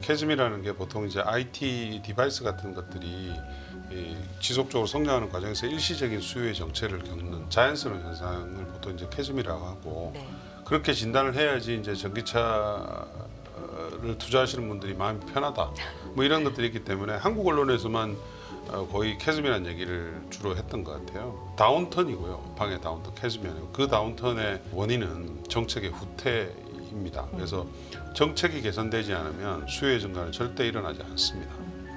캐즘이라는 게 보통 이제 IT 디바이스 같은 것들이 지속적으로 성장하는 과정에서 일시적인 수요의 정체를 겪는 자연스러운 현상을 보통 이제 캐즘이라고 하고 네. 그렇게 진단을 해야지 이제 전기차를 투자하시는 분들이 마음이 편하다. 뭐 이런 것들이 있기 때문에 한국 언론에서만 거의 캐즘이라는 얘기를 주로 했던 것 같아요. 다운턴이고요. 업황의 다운턴, 캐즘이 아니고 그 다운턴의 원인은 정책의 후퇴입니다. 그래서 정책이 개선되지 않으면 수요의 증가는 절대 일어나지 않습니다.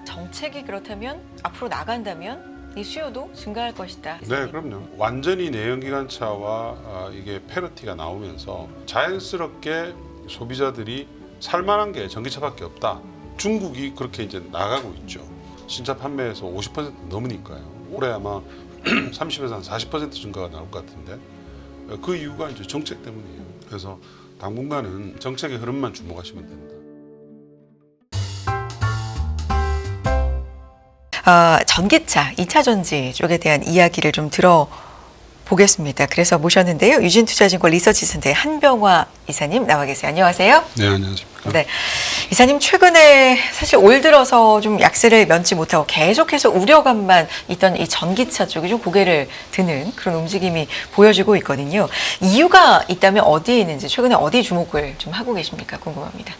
정책이 그렇다면 앞으로 나간다면 이 수요도 증가할 것이다. 네, 그럼요. 완전히 내연기관차와 이게 패러티가 나오면서 자연스럽게 소비자들이 살만한 게 전기차밖에 없다. 중국이 그렇게 이제 나가고 있죠. 신차 판매에서 50% 넘으니까요. 올해 아마 30에서 한 40% 증가가 나올 것 같은데 그 이유가 이제 정책 때문이에요. 그래서 당분간은 정책의 흐름만 주목하시면 됩니다. 전기차, 2차 전지 쪽에 대한 이야기를 좀 들어보겠습니다. 그래서 모셨는데요. 유진투자증권 리서치센터의 한병화 이사님 나와 계세요. 안녕하세요. 네, 안녕하십니까. 네, 이사님 최근에 사실 올 들어서 좀 약세를 면치 못하고 계속해서 우려감만 있던 이 전기차 쪽이 좀 고개를 드는 그런 움직임이 보여지고 있거든요. 이유가 있다면 어디에 있는지 최근에 어디 주목을 좀 하고 계십니까? 궁금합니다.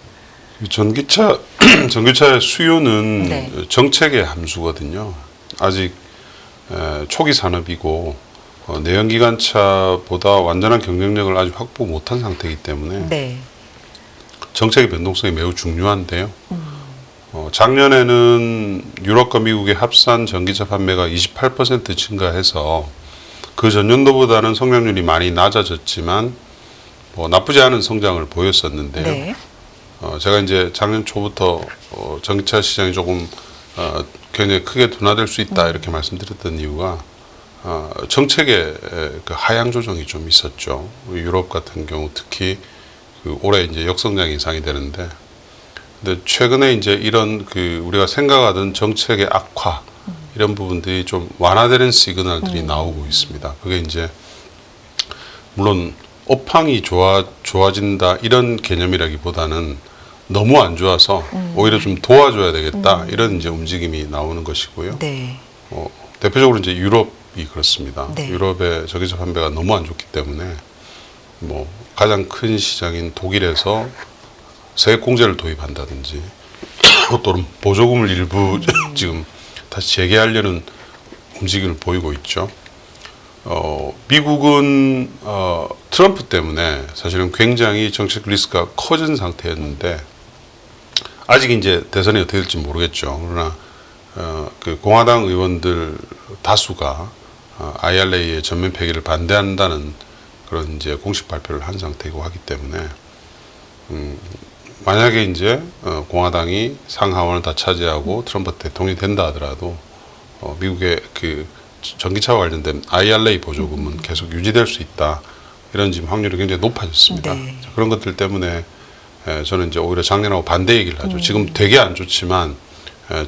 전기차의 수요는 네. 정책의 함수거든요. 아직 초기 산업이고 내연기관차보다 완전한 경쟁력을 아직 확보 못한 상태이기 때문에 네. 정책의 변동성이 매우 중요한데요. 작년에는 유럽과 미국의 합산 전기차 판매가 28% 증가해서 그 전년도보다는 성장률이 많이 낮아졌지만 나쁘지 않은 성장을 보였었는데요. 네. 제가 이제 작년 초부터 전기차 시장이 조금 굉장히 크게 둔화될 수 있다 이렇게 말씀드렸던 이유가 정책의 그 하향 조정이 좀 있었죠. 유럽 같은 경우 특히 올해 이제 역성장 이상이 되는데, 근데 최근에 이제 이런 우리가 생각하던 정책의 악화 이런 부분들이 좀 완화되는 시그널들이 나오고 있습니다. 그게 이제 물론 업황이 좋아진다 이런 개념이라기보다는 너무 안 좋아서 오히려 좀 도와줘야 되겠다 이런 이제 움직임이 나오는 것이고요. 네. 대표적으로 이제 유럽이 그렇습니다. 네. 유럽의 전기차 판매가 너무 안 좋기 때문에 가장 큰 시장인 독일에서 세액 공제를 도입한다든지 또는 보조금을 일부 지금 다시 재개하려는 움직임을 보이고 있죠. 미국은 트럼프 때문에 사실은 굉장히 정책 리스크가 커진 상태였는데 아직 이제 대선이 어떻게 될지 모르겠죠. 그러나 그 공화당 의원들 다수가 IRA의 전면 폐기를 반대한다는 그런 이제 공식 발표를 한 상태이고 하기 때문에 만약에 이제 공화당이 상하원을 다 차지하고 트럼프 대통령이 된다 하더라도 미국의 그 전기차와 관련된 IRA 보조금은 계속 유지될 수 있다. 이런 지금 확률이 굉장히 높아졌습니다. 네. 그런 것들 때문에 저는 이제 오히려 작년하고 반대 얘기를 하죠. 지금 되게 안 좋지만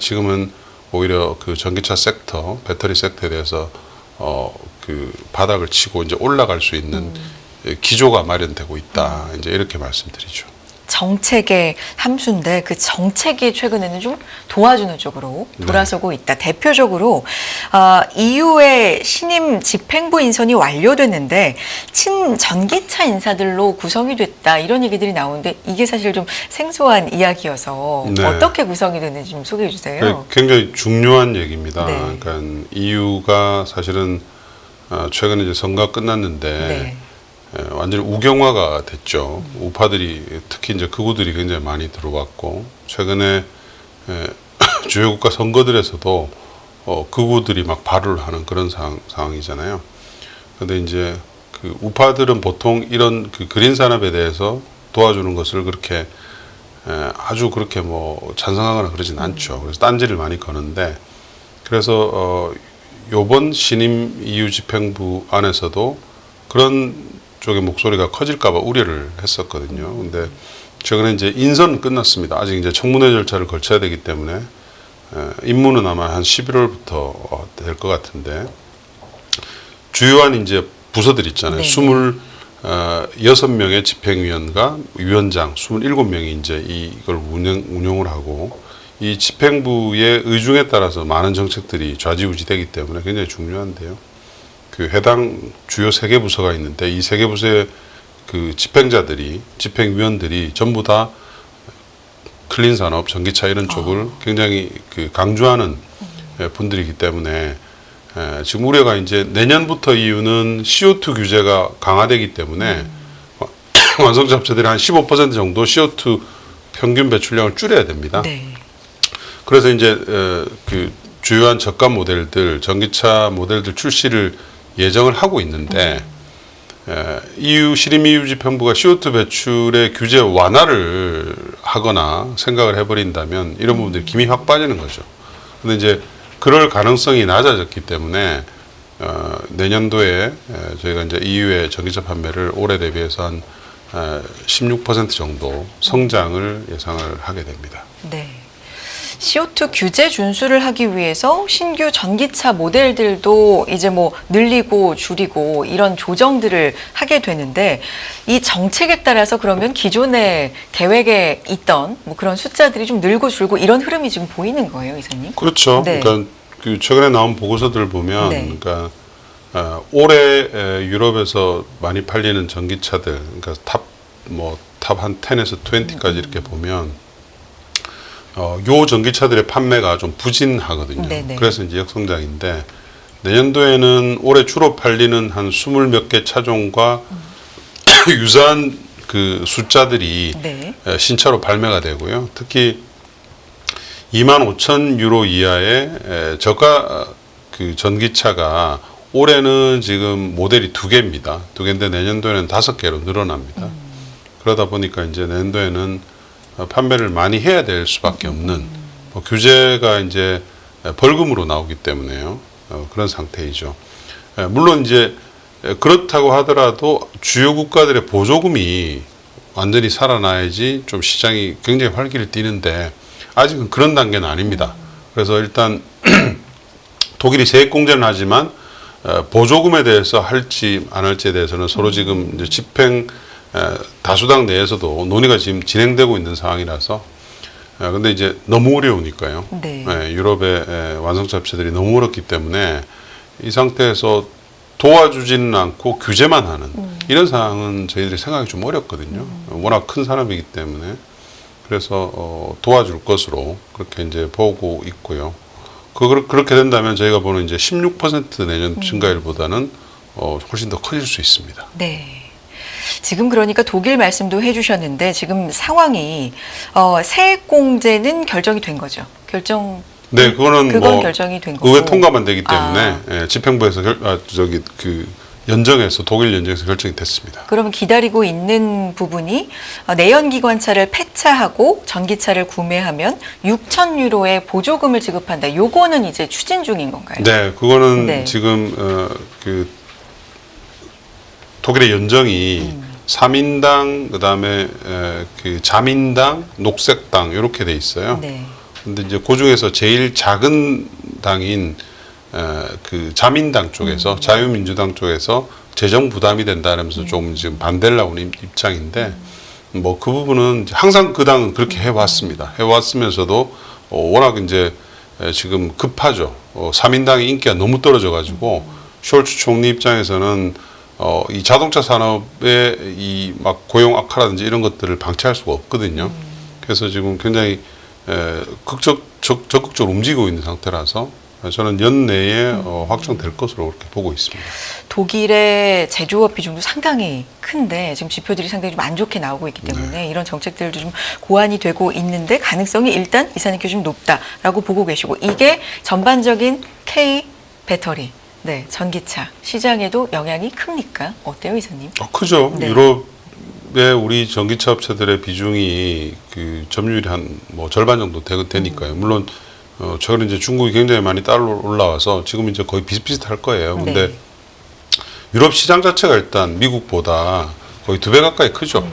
지금은 오히려 그 전기차 섹터, 배터리 섹터에 대해서 그 바닥을 치고 이제 올라갈 수 있는 기조가 마련되고 있다. 이제 이렇게 말씀드리죠. 정책의 함수인데 그 정책이 최근에는 좀 도와주는 쪽으로 돌아서고 있다. 대표적으로 EU의 신임 집행부 인선이 완료됐는데 친전기차 인사들로 구성이 됐다. 이런 얘기들이 나오는데 이게 사실 좀 생소한 이야기여서 네. 어떻게 구성이 됐는지 좀 소개해 주세요. 굉장히 중요한 얘기입니다. 네. 그러니까 EU가 사실은 최근에 이제 선거가 끝났는데 네. 완전히 우경화가 됐죠. 우파들이 특히 이제 극우들이 굉장히 많이 들어왔고 최근에 주요 국가 선거들에서도 극우들이 막 발언을 하는 그런 상황이잖아요. 그런데 이제 그 우파들은 보통 이런 그 그린 산업에 대해서 도와주는 것을 그렇게 아주 그렇게 찬성하거나 그러진 않죠. 그래서 딴지를 많이 거는데 그래서 요번 신임 EU 집행부 안에서도 그런 쪽의 목소리가 커질까봐 우려를 했었거든요. 근데 최근에 이제 인선은 끝났습니다. 아직 이제 청문회 절차를 거쳐야 되기 때문에 임무는 아마 한 11월부터 될 것 같은데 주요한 이제 부서들 있잖아요. 네. 6명의 집행위원과 위원장 27명이 이제 이걸 운영을 하고 이 집행부의 의중에 따라서 많은 정책들이 좌지우지되기 때문에 굉장히 중요한데요. 그 해당 주요 3개 부서가 있는데 이 3개 부서의 그 집행자들이 집행위원들이 전부 다 클린 산업, 전기차 이런 쪽을 굉장히 그 강조하는 분들이기 때문에 지금 우려가 이제 내년부터 이유는 CO2 규제가 강화되기 때문에 완성차 업체들이 한 15% 정도 CO2 평균 배출량을 줄여야 됩니다. 네. 그래서 이제 그 주요한 저가 모델들, 전기차 모델들 출시를 예정을 하고 있는데 EU 시림 집행부가 CO2 배출의 규제 완화를 하거나 생각을 해버린다면 이런 부분들이 김이 확 빠지는 거죠. 근데 이제 그럴 가능성이 낮아졌기 때문에 내년도에 저희가 이제 EU의 전기차 판매를 올해 대비해서 한 16% 정도 성장을 예상을 하게 됩니다. 네. CO2 규제 준수를 하기 위해서 신규 전기차 모델들도 이제 뭐 늘리고 줄이고 이런 조정들을 하게 되는데 이 정책에 따라서 그러면 기존의 계획에 있던 뭐 그런 숫자들이 좀 늘고 줄고 이런 흐름이 지금 보이는 거예요, 이사님? 그렇죠. 네. 그러니까 그 최근에 나온 보고서들 보면 네. 그러니까 올해 유럽에서 많이 팔리는 전기차들 그러니까 탑 한 10에서 20까지 이렇게 보면 요 전기차들의 판매가 좀 부진하거든요. 네네. 그래서 이제 역성장인데 내년도에는 올해 주로 팔리는 한 20몇 개 차종과 유사한 그 숫자들이 네. 신차로 발매가 되고요. 특히 25,000 유로 이하의 저가 그 전기차가 올해는 지금 모델이 2개입니다. 2개인데 내년도에는 5개로 늘어납니다. 그러다 보니까 이제 내년도에는 판매를 많이 해야 될 수밖에 없는 규제가 이제 벌금으로 나오기 때문에요. 그런 상태이죠. 물론 이제 그렇다고 하더라도 주요 국가들의 보조금이 완전히 살아나야지 좀 시장이 굉장히 활기를 띠는데 아직은 그런 단계는 아닙니다. 그래서 일단 독일이 세액 공제는 하지만 보조금에 대해서 할지 안 할지에 대해서는 서로 지금 이제 집행 다수당 내에서도 논의가 지금 진행되고 있는 상황이라서 근데 이제 너무 어려우니까요. 네. 유럽의 완성차 업체들이 너무 어렵기 때문에 이 상태에서 도와주지는 않고 규제만 하는 이런 상황은 저희들이 생각이 좀 어렵거든요. 워낙 큰 산업이기 때문에 그래서 도와줄 것으로 그렇게 이제 보고 있고요. 그렇게 된다면 저희가 보는 이제 16% 내년 증가율보다는 훨씬 더 커질 수 있습니다. 네. 지금 그러니까 독일 말씀도 해주셨는데 지금 상황이 세액 공제는 결정이 된 거죠. 네, 그건 뭐 결정이 된 거고. 의회 통과만 되기 때문에 집행부에서 독일 연정에서 결정이 됐습니다. 그러면 기다리고 있는 부분이 내연기관차를 폐차하고 전기차를 구매하면 6,000유로의 보조금을 지급한다. 요거는 이제 추진 중인 건가요? 네, 그거는 네. 지금 그 독일의 연정이 3인당 그다음에 그 자민당, 녹색당 이렇게 돼 있어요. 네. 근데 이제 그 중에서 제일 작은 당인 그 자민당 쪽에서 자유민주당 쪽에서 재정 부담이 된다면서 좀 지금 반대를 하고 있는 입장인데 뭐 그 부분은 항상 그 당은 그렇게 해왔습니다. 해왔으면서도 워낙 이제 지금 급하죠. 3인당의 인기가 너무 떨어져가지고 숄츠 총리 입장에서는 이 자동차 산업의 이 막 고용 악화라든지 이런 것들을 방치할 수가 없거든요. 그래서 지금 굉장히 적극적으로 움직이고 있는 상태라서 저는 연내에 확정될 것으로 그렇게 보고 있습니다. 독일의 제조업 비중도 상당히 큰데 지금 지표들이 상당히 좀 안 좋게 나오고 있기 때문에 이런 정책들도 좀 고안이 되고 있는데 가능성이 일단 이사님께 좀 높다라고 보고 계시고 이게 전반적인 K 배터리, 네, 전기차 시장에도 영향이 큽니까? 어때요, 이사님? 크죠. 네. 유럽의 우리 전기차 업체들의 비중이 그 점유율이 한 뭐 절반 정도 되니까요. 물론 최근에 이제 중국이 굉장히 많이 따로 올라와서 지금 이제 거의 비슷비슷할 거예요. 근데 네. 유럽 시장 자체가 일단 미국보다 거의 2배 가까이 크죠.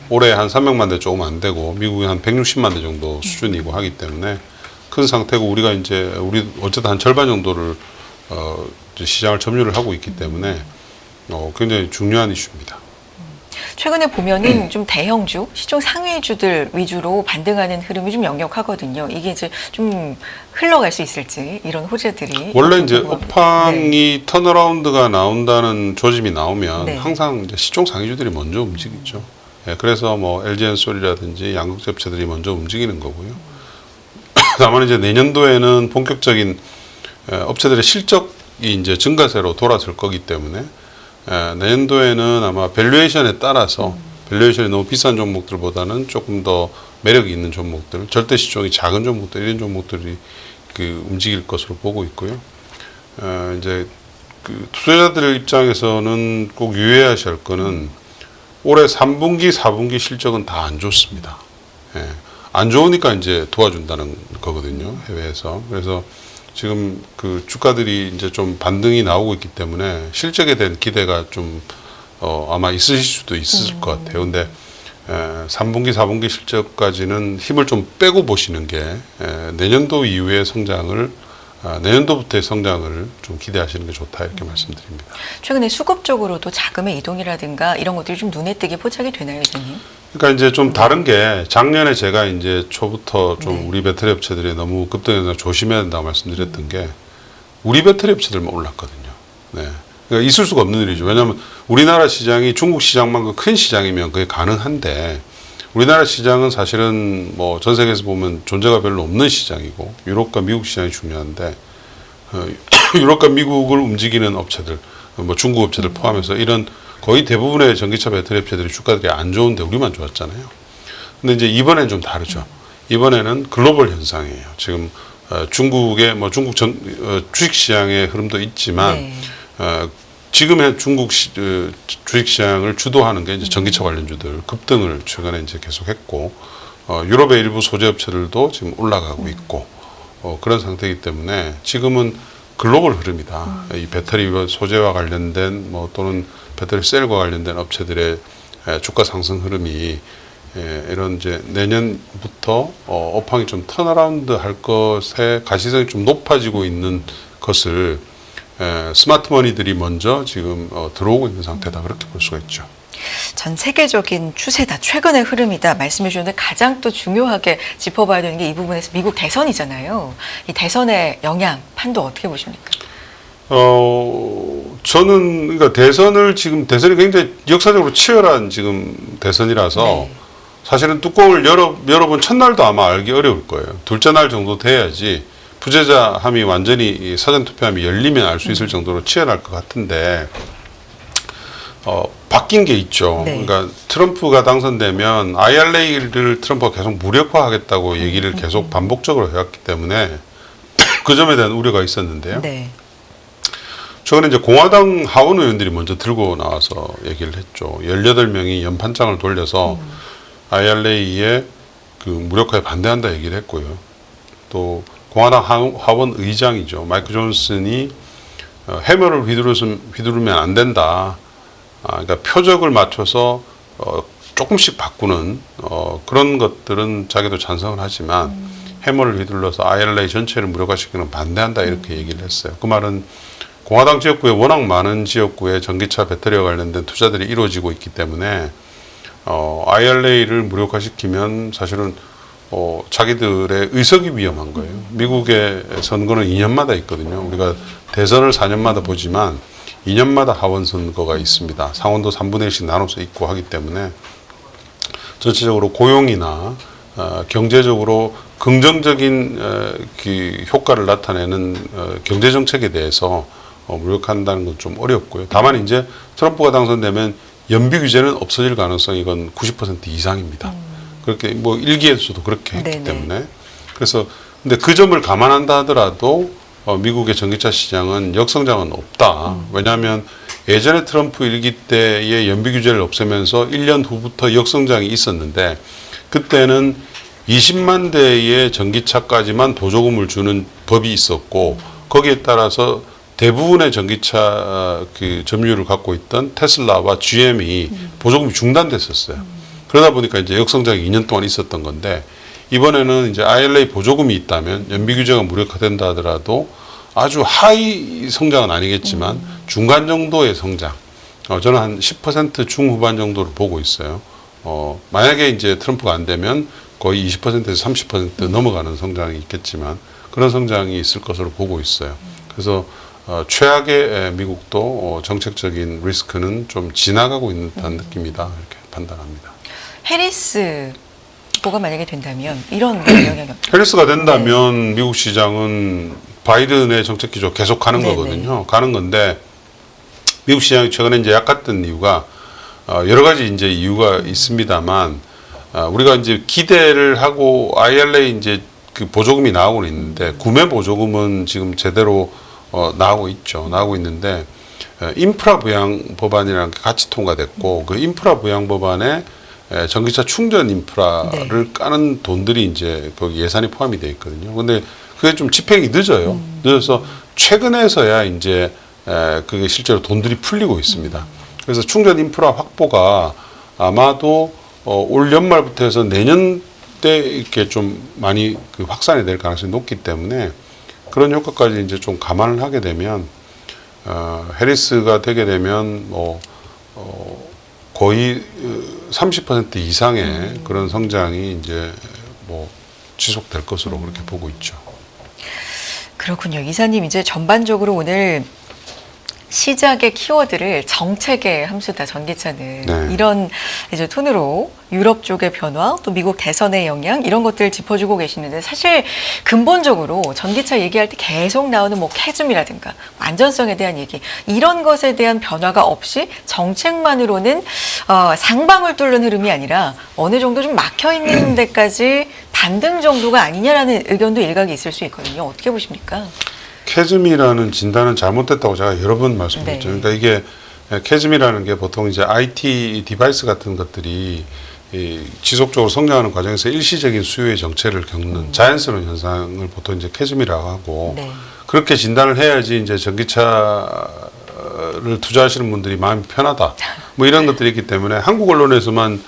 올해 한 300만 대 조금 안 되고 미국이 한 160만 대 정도 수준이고 하기 때문에 큰 상태고 우리 어쨌든 한 절반 정도를 시장을 점유를 하고 있기 때문에 굉장히 중요한 이슈입니다. 최근에 보면은 좀 대형주, 시총 상위주들 위주로 반등하는 흐름이 좀 역력하거든요. 이게 이제 좀 흘러갈 수 있을지 이런 호재들이 원래 이제 궁금합니다. 업황이 턴어라운드가 나온다는 조짐이 나오면 네. 항상 이제 시총 상위주들이 먼저 움직이죠. 예, 그래서 뭐 LG엔솔이라든지 양극재 업체들이 먼저 움직이는 거고요. 다만 이제 내년도에는 본격적인 업체들의 실적이 이제 증가세로 돌아설 거기 때문에 내년도에는 아마 밸류에이션에 따라서 밸류에이션이 너무 비싼 종목들보다는 조금 더 매력이 있는 종목들, 절대 시총이 작은 종목들 이런 종목들이 그 움직일 것으로 보고 있고요. 이제 그 투자자들 입장에서는 꼭 유의하셔야 할 거는 올해 3분기, 4분기 실적은 다 안 좋습니다. 예. 안 좋으니까 이제 도와준다는 거거든요. 해외에서. 그래서 지금 그 주가들이 이제 좀 반등이 나오고 있기 때문에 실적에 대한 기대가 좀 아마 있으실 수도 있을 것 같아요. 근데 3분기, 4분기 실적까지는 힘을 좀 빼고 보시는 게 내년도 이후의 성장을 내년도부터의 성장을 좀 기대하시는 게 좋다 이렇게 말씀드립니다. 최근에 수급 쪽으로도 자금의 이동이라든가 이런 것들이 좀 눈에 띄게 포착이 되나요, 선생님? 그러니까 이제 좀 다른 게 작년에 제가 이제 초부터 좀 네. 우리 배터리 업체들이 너무 급등해서 조심해야 된다고 말씀드렸던 게 우리 배터리 업체들만 올랐거든요. 네. 그러니까 있을 수가 없는 일이죠. 왜냐하면 우리나라 시장이 중국 시장만큼 큰 시장이면 그게 가능한데 우리나라 시장은 사실은 뭐 전 세계에서 보면 존재가 별로 없는 시장이고 유럽과 미국 시장이 중요한데 유럽과 미국을 움직이는 업체들, 뭐 중국 업체들 포함해서 이런 거의 대부분의 전기차 배터리 업체들이 주가들이 안 좋은데 우리만 좋았잖아요. 근데 이제 이번엔 좀 다르죠. 이번에는 글로벌 현상이에요. 지금 중국의 뭐 중국 주식 시장의 흐름도 있지만 네. 지금의 중국 주식 시장을 주도하는 게 이제 전기차 관련주들 급등을 최근에 이제 계속했고 유럽의 일부 소재 업체들도 지금 올라가고 있고 그런 상태이기 때문에 지금은 글로벌 흐름이다. 이 배터리 소재와 관련된 뭐 또는 배터리 셀과 관련된 업체들의 주가 상승 흐름이 이런 이제 내년부터 업황이 좀 턴어라운드 할 것에 가시성이 좀 높아지고 있는 것을 스마트머니들이 먼저 지금 들어오고 있는 상태다 그렇게 볼 수가 있죠. 전 세계적인 추세다, 최근의 흐름이다 말씀해 주셨는데 가장 또 중요하게 짚어봐야 되는 게 이 부분에서 미국 대선이잖아요. 이 대선의 영향, 판도 어떻게 보십니까? 저는 그러니까 대선이 굉장히 역사적으로 치열한 지금 대선이라서 네. 사실은 뚜껑을 열어본 첫날도 아마 알기 어려울 거예요. 둘째 날 정도 돼야지 부재자함이 완전히 사전 투표함이 열리면 알 수 있을 정도로 치열할 것 같은데 바뀐 게 있죠. 네. 그러니까 트럼프가 당선되면 IRA를 트럼프가 계속 무력화하겠다고 얘기를 계속 반복적으로 해왔기 때문에 그 점에 대한 우려가 있었는데요. 네. 최근에 이제 공화당 하원 의원들이 먼저 들고 나와서 얘기를 했죠. 18명이 연판장을 돌려서 IRA에 그 무력화에 반대한다 얘기를 했고요. 또 공화당 하원 의장이죠. 마이크 존슨이 해머를 휘두르면 안 된다. 그러니까 표적을 맞춰서 조금씩 바꾸는 그런 것들은 자기도 찬성을 하지만 해머를 휘둘러서 IRA 전체를 무력화시키는 반대한다 이렇게 얘기를 했어요. 그 말은 공화당 지역구에 워낙 많은 지역구에 전기차 배터리와 관련된 투자들이 이루어지고 있기 때문에 IRA를 무력화시키면 사실은 자기들의 의석이 위험한 거예요. 미국의 선거는 2년마다 있거든요. 우리가 대선을 4년마다 보지만 2년마다 하원 선거가 있습니다. 상원도 3분의 1씩 나눠서 있고 하기 때문에 전체적으로 고용이나 경제적으로 긍정적인 그 효과를 나타내는 경제 정책에 대해서 무력한다는 건 좀 어렵고요. 다만 이제 트럼프가 당선되면 연비 규제는 없어질 가능성이 이건 90% 이상입니다. 그렇게 뭐 일기에서도 그렇게 했기 네네. 때문에 그래서 근데 그 점을 감안한다 하더라도 미국의 전기차 시장은 역성장은 없다. 왜냐하면 예전에 트럼프 일기 때의 연비 규제를 없애면서 1년 후부터 역성장이 있었는데 그때는 20만 대의 전기차까지만 보조금을 주는 법이 있었고 거기에 따라서 대부분의 전기차 그 점유율을 갖고 있던 테슬라와 GM이 보조금이 중단됐었어요. 그러다 보니까 이제 역성장이 2년 동안 있었던 건데 이번에는 이제 IRA 보조금이 있다면 연비 규제가 무력화된다 하더라도 아주 하이 성장은 아니겠지만 중간 정도의 성장. 저는 한 10% 중후반 정도를 보고 있어요. 만약에 이제 트럼프가 안 되면 거의 20%에서 30% 넘어가는 성장이 있겠지만 그런 성장이 있을 것으로 보고 있어요. 그래서 최악의 미국도 정책적인 리스크는 좀 지나가고 있는 듯한 느낌이다 이렇게 판단합니다. 해리스 후보가 만약에 된다면 이런 영향이 해리스가 된다면 미국 시장은 바이든의 정책 기조 계속하는 네네. 거거든요. 가는 건데 미국 시장이 최근에 이제 약갔던 이유가 여러 가지 이제 이유가 있습니다만 우리가 이제 기대를 하고 IRA 이제 그 보조금이 나오고 있는데 구매 보조금은 지금 제대로 나오고 있죠. 나오고 있는데 인프라 부양 법안이라는 게 같이 통과됐고 그 인프라 부양 법안에 전기차 충전 인프라를 까는 돈들이 이제 거기 예산이 포함이 되어 있거든요. 근데 그게 좀 집행이 늦어요. 늦어서 최근에서야 이제 그게 실제로 돈들이 풀리고 있습니다. 그래서 충전 인프라 확보가 아마도 올 연말부터 해서 내년 때 이렇게 좀 많이 그 확산이 될 가능성이 높기 때문에 그런 효과까지 이제 좀 감안을 하게 되면 해리스가 되게 되면 거의 30% 이상의 그런 성장이 이제 지속될 것으로 그렇게 보고 있죠. 그렇군요. 이사님 이제 전반적으로 오늘 시작의 키워드를 정책의 함수다 전기차는 네. 이런 이제 톤으로 유럽 쪽의 변화 또 미국 대선의 영향 이런 것들 짚어주고 계시는데 사실 근본적으로 전기차 얘기할 때 계속 나오는 뭐 캐즘이라든가 안전성에 대한 얘기 이런 것에 대한 변화가 없이 정책만으로는 상방을 뚫는 흐름이 아니라 어느 정도 좀 막혀 있는 데까지 반등 정도가 아니냐라는 의견도 일각이 있을 수 있거든요. 어떻게 보십니까? 캐즘이라는 진단은 잘못됐다고 제가 여러 번 말씀드렸죠. 네. 그러니까 이게 캐즘이라는 게 보통 이제 IT 디바이스 같은 것들이 지속적으로 성장하는 과정에서 일시적인 수요의 정체를 겪는 자연스러운 현상을 보통 이제 캐즘이라고 하고 네. 그렇게 진단을 해야지 이제 전기차를 투자하시는 분들이 마음이 편하다. 뭐 이런 것들이 있기 때문에 한국 언론에서만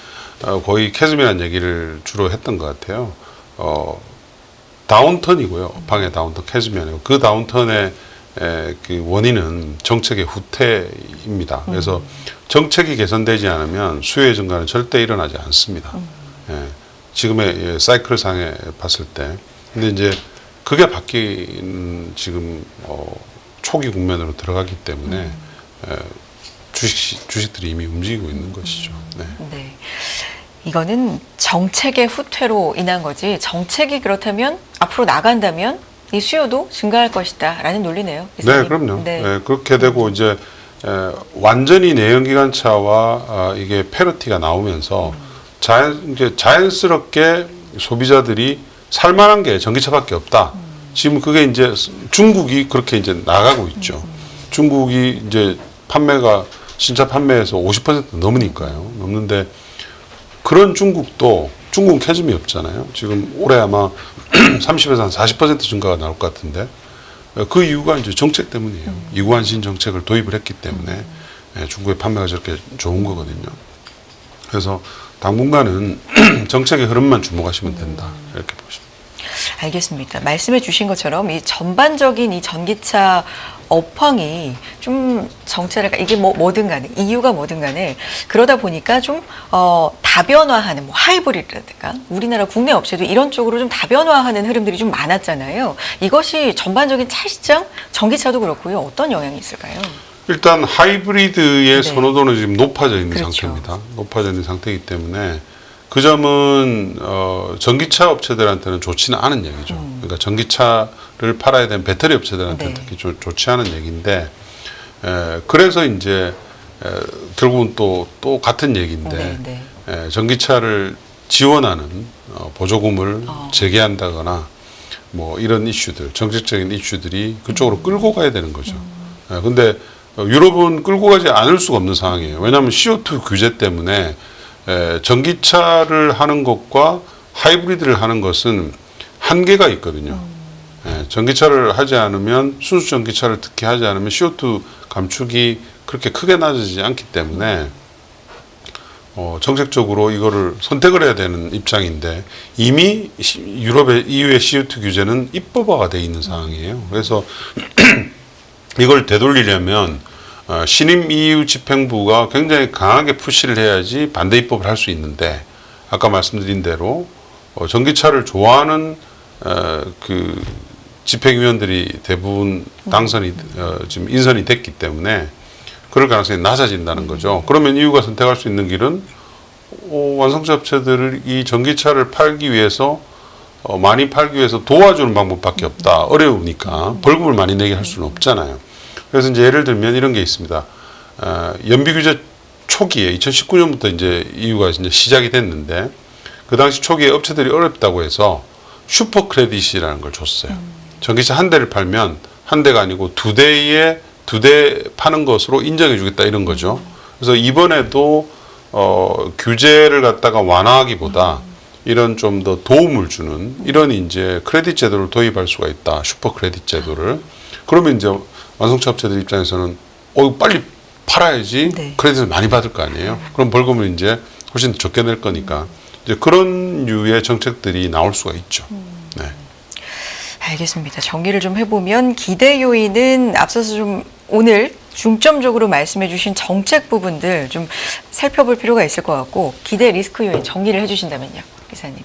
거의 캐즘이라는 얘기를 주로 했던 것 같아요. 다운턴이고요. 업황의 다운턴 캐즘이 아니고 그 다운턴의 그 원인은 정책의 후퇴입니다. 그래서 정책이 개선되지 않으면 수요의 증가는 절대 일어나지 않습니다. 지금의 사이클상에 봤을 때. 근데 이제 그게 바뀌는 지금 초기 국면으로 들어가기 때문에 주식들이 이미 움직이고 있는 것이죠. 네. 네. 이거는 정책의 후퇴로 인한 거지 정책이 그렇다면 앞으로 나간다면 이 수요도 증가할 것이다라는 논리네요. 네, 그럼요. 네. 네, 그렇게 되고 이제 완전히 내연기관차와 이게 페러티가 나오면서 이제 자연스럽게 소비자들이 살만한 게 전기차밖에 없다. 지금 그게 이제 중국이 그렇게 이제 나가고 있죠. 중국이 이제 신차 판매에서 50% 넘으니까요. 넘는데 그런 중국은 캐즘이 없잖아요. 지금 올해 아마 30에서 한 40% 증가가 나올 것 같은데 그 이유가 이제 정책 때문이에요. 이구환신 정책을 도입을 했기 때문에 중국의 판매가 저렇게 좋은 거거든요. 그래서 당분간은 정책의 흐름만 주목하시면 된다. 이렇게 보십니다. 알겠습니다. 말씀해 주신 것처럼 이 전반적인 이 전기차 업황이 좀 정체랄까 이게 뭐든 간에 이유가 뭐든 간에 그러다 보니까 좀 다변화하는 뭐 하이브리드라든가 우리나라 국내 업체도 이런 쪽으로 좀 다변화하는 흐름들이 좀 많았잖아요. 이것이 전반적인 차 시장 전기차도 그렇고요. 어떤 영향이 있을까요? 일단 하이브리드의 네. 선호도는 지금 높아져 있는 그렇죠. 상태입니다. 높아져 있는 상태이기 때문에 그 점은 전기차 업체들한테는 좋지는 않은 얘기죠. 그러니까 전기차를 팔아야 되는 배터리 업체들한테는 네. 특히 좋지 않은 얘기인데 그래서 이제 결국은 또 같은 얘기인데 네. 전기차를 지원하는 보조금을 재개한다거나 뭐 이런 이슈들, 정책적인 이슈들이 그쪽으로 끌고 가야 되는 거죠. 근데 유럽은 끌고 가지 않을 수가 없는 상황이에요. 왜냐하면 CO2 규제 때문에 전기차를 하는 것과 하이브리드를 하는 것은 한계가 있거든요. 전기차를 하지 않으면 순수 전기차를 특히 하지 않으면 CO2 감축이 그렇게 크게 낮아지지 않기 때문에 정책적으로 이거를 선택을 해야 되는 입장인데 이미 유럽의 EU의 CO2 규제는 입법화가 돼 있는 상황이에요. 그래서 이걸 되돌리려면 신임 EU 집행부가 굉장히 강하게 푸시를 해야지 반대 입법을 할 수 있는데 아까 말씀드린 대로 전기차를 좋아하는 그 집행위원들이 대부분 당선이 지금 인선이 됐기 때문에 그럴 가능성이 낮아진다는 거죠. 그러면 EU가 선택할 수 있는 길은 완성차 업체들을 이 전기차를 팔기 위해서 많이 팔기 위해서 도와주는 방법밖에 없다. 어려우니까 벌금을 많이 내게 할 수는 없잖아요. 그래서 이제 예를 들면 이런 게 있습니다. 연비 규제 초기에 2019년부터 이제 EU가 이제 시작이 됐는데 그 당시 초기에 업체들이 어렵다고 해서 슈퍼 크레딧이라는 걸 줬어요. 전기차 한 대를 팔면 한 대가 아니고 두 대 파는 것으로 인정해 주겠다 이런 거죠. 그래서 이번에도 규제를 갖다가 완화하기보다 이런 좀 더 도움을 주는 이런 이제 크레딧 제도를 도입할 수가 있다. 슈퍼 크레딧 제도를. 그러면 이제 완성차 업체들 입장에서는 빨리 팔아야지 네. 크레딧을 많이 받을 거 아니에요. 그럼 벌금을 이제 훨씬 적게 낼 거니까 이제 그런 류의 정책들이 나올 수가 있죠. 네. 알겠습니다. 정리를 좀 해보면 기대 요인은 앞서서 좀 오늘 중점적으로 말씀해 주신 정책 부분들 좀 살펴볼 필요가 있을 것 같고 기대 리스크 요인 정리를 해주신다면요. 이사님.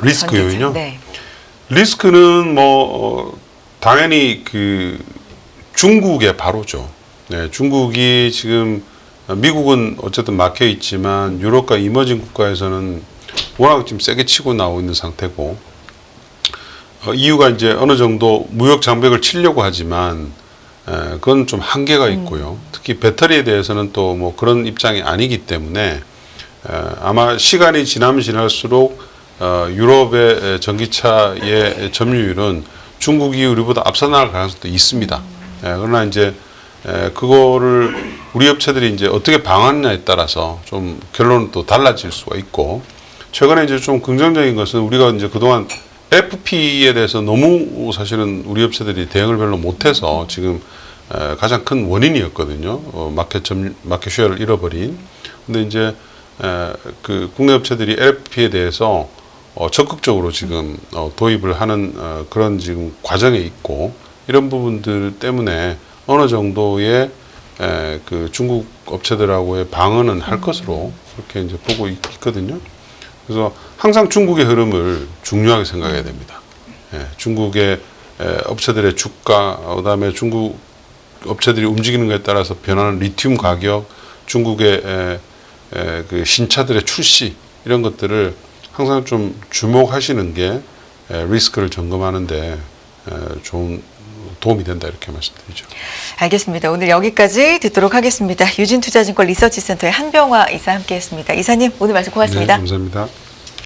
리스크 전기차. 요인요? 네. 리스크는 당연히 그 중국의 바로죠. 네, 중국이 지금 미국은 어쨌든 막혀 있지만 유럽과 이머징 국가에서는 워낙 지금 세게 치고 나오고 있는 상태고 EU가 이제 어느 정도 무역 장벽을 치려고 하지만 그건 좀 한계가 있고요. 특히 배터리에 대해서는 또 뭐 그런 입장이 아니기 때문에 아마 시간이 지나면 지날수록 유럽의 전기차의 점유율은 중국이 우리보다 앞서 나갈 가능성도 있습니다. 그러나 이제 그거를 우리 업체들이 이제 어떻게 방어하느냐에 따라서 좀 결론은 또 달라질 수가 있고 최근에 이제 좀 긍정적인 것은 우리가 이제 그동안 FP에 대해서 너무 사실은 우리 업체들이 대응을 별로 못해서 지금 가장 큰 원인이었거든요. 마켓 쉐어를 잃어버린. 근데 이제 그 국내 업체들이 FP에 대해서 적극적으로 지금 도입을 하는 그런 지금 과정에 있고 이런 부분들 때문에 어느 정도의 그 중국 업체들하고의 방어는 할 것으로 그렇게 이제 보고 있거든요. 그래서 항상 중국의 흐름을 중요하게 생각해야 됩니다. 중국의 업체들의 주가, 그다음에 중국 업체들이 움직이는 것에 따라서 변하는 리튬 가격, 중국의 그 신차들의 출시 이런 것들을 항상 좀 주목하시는 게 리스크를 점검하는데 좋은 도움이 된다 이렇게 말씀드리죠. 알겠습니다. 오늘 여기까지 듣도록 하겠습니다. 유진투자증권 리서치센터의 한병화 이사 함께했습니다. 이사님 오늘 말씀 고맙습니다. 네, 감사합니다.